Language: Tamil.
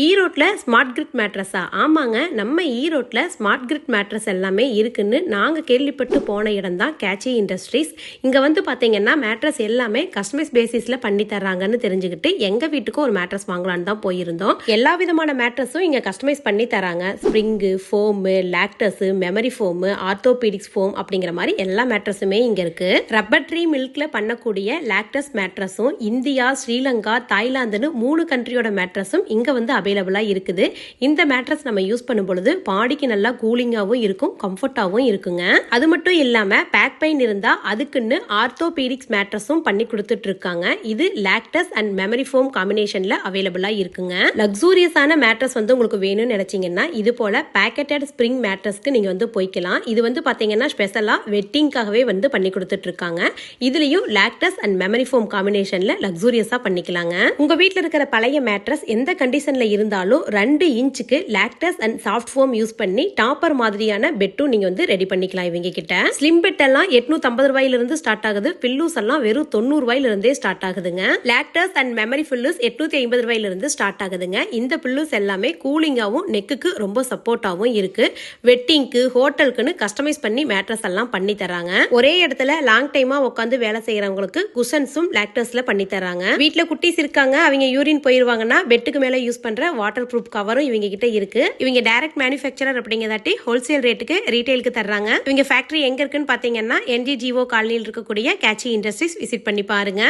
ஈரோட்டில் ஸ்மார்ட் கிரிட் மேட்ரஸா? ஆமாங்க, நம்ம ஈரோட்டில் ஸ்மார்ட் கிரிட் மேட்ரஸ் எல்லாமே இருக்குன்னு நாங்கள் கேள்விப்பட்டு போன இடம் தான் கேட்சி இண்டஸ்ட்ரீஸ். இங்கே வந்து பார்த்தீங்கன்னா மேட்ரஸ் எல்லாமே கஸ்டமைஸ் பேசிஸில் பண்ணி தர்றாங்கன்னு தெரிஞ்சுக்கிட்டு எங்கள் வீட்டுக்கும் ஒரு மேட்ரஸ் வாங்கலான்னு தான் போயிருந்தோம். எல்லா விதமான மேட்ரஸும் இங்கே கஸ்டமைஸ் பண்ணி தராங்க. Spring, foam, latex, memory foam, orthopaedics foam அப்படிங்கிற மாதிரி எல்லா மேட்ரஸுமே இங்கே இருக்குது. ரப்பர் ட்ரீ மில்கில் பண்ணக்கூடிய லாக்டஸ் மேட்ரஸும் இந்தியா, ஸ்ரீலங்கா, தாய்லாந்துன்னு 3 கண்ட்ரியோட மேட்ரஸும் இங்கே வந்து அவைலபிளாக இருக்குது. இந்த மேட்ரஸ் நம்ம யூஸ் பண்ணும் பொழுது பாடிக்கு நல்லா கூலிங்காகவும் இருக்கும், கம்ஃபர்ட்டாகவும் இருக்குங்க. அது மட்டும் இல்லாமல் பேக் பெயின் இருந்தால் அதுக்குன்னு ஆர்த்தோபீடிக்ஸ் மேட்ரஸும் பண்ணி கொடுத்துட்டு இருக்காங்க. இது லாக்டஸ் அண்ட் மெமரி ஃபோம் காம்பினேஷனில் அவைலபிளாக இருக்குங்க. லக்ஸூரியஸான மேட்ரஸ் வந்து உங்களுக்கு வேணும்னு நினைச்சீங்கன்னா இது போல பேக்கெட்டட் ஸ்ப்ரிங் மேட்ரஸ்க்கு நீங்கள் வந்து போய்க்கலாம். இது வந்து பார்த்தீங்கன்னா ஸ்பெஷலாக வெட்டிங்காகவே வந்து பண்ணி கொடுத்துட்டு இருக்காங்க. இதுலேயும் லாக்டஸ் அண்ட் மெமரி ஃபோம் காம்பினேஷனில் லக்ஸூரியஸாக பண்ணிக்கலாங்க. உங்கள் வீட்டில் இருக்கிற பழைய மேட்ரஸ் எந்த கண்டிஷனில் இருந்தாலும் 2 இன்ச்சுக்கு latex and soft foam use பண்ணி டாப்பர் மாதிரியான பெட்டும் நீங்க வந்து ரெடி பண்ணிக்கலாம். இவங்க கிட்ட ஸ்லிம் பெட் எல்லாம் 850 ரூபாயில இருந்து ஸ்டார்ட் ஆகுது. பில்லூஸ் எல்லாம் வெறும் 90 ரூபாயில இருந்தே ஸ்டார்ட் ஆகுதுங்க. லாக்டஸ் அண்ட் மெமரி பில்லூஸ் 850 ரூபாயில இருந்து ஸ்டார்ட் ஆகுதுங்க. இந்த பில்லூஸ் எல்லாமே கூலிங்காவும் நெக்குக்கு ரொம்ப சப்போர்ட்டாவும் இருக்கு. வெட்டிங்க்கு, ஹோட்டலுக்குன்னு கஸ்டமைஸ் பண்ணி மேட்ரஸ் எல்லாம் பண்ணி தராங்க. ஒரே இடத்துல லாங் டைமா உட்காந்து வேலை செய்யறவங்களுக்கு குஷன்ஸும் லாக்டஸ்ல பண்ணி தராங்க. வீட்டுல குட்டீஸ் இருக்காங்க, அவங்க யூரின் போயிருவாங்கன்னா பெட்டுக்கு மேல யூஸ் பண்ற வாட்டர் ப்ரூஃப் கவரும் இவங்க கிட்ட இருக்கு. இவங்க டைரக்ட் மேனுஃபேக்சரர் அப்படிங்கிறதாட்டி ஹோல்சேல் ரேட்டுக்கு ரீட்டைலுக்கு தர்றாங்க. இவங்க ஃபேக்டரி எங்க இருக்குன்னு பாத்தீங்கன்னா NGGO காலனியில் இருக்கக்கூடிய கேட்சி இண்டஸ்ட்ரீஸ் விசிட் பண்ணி பாருங்க.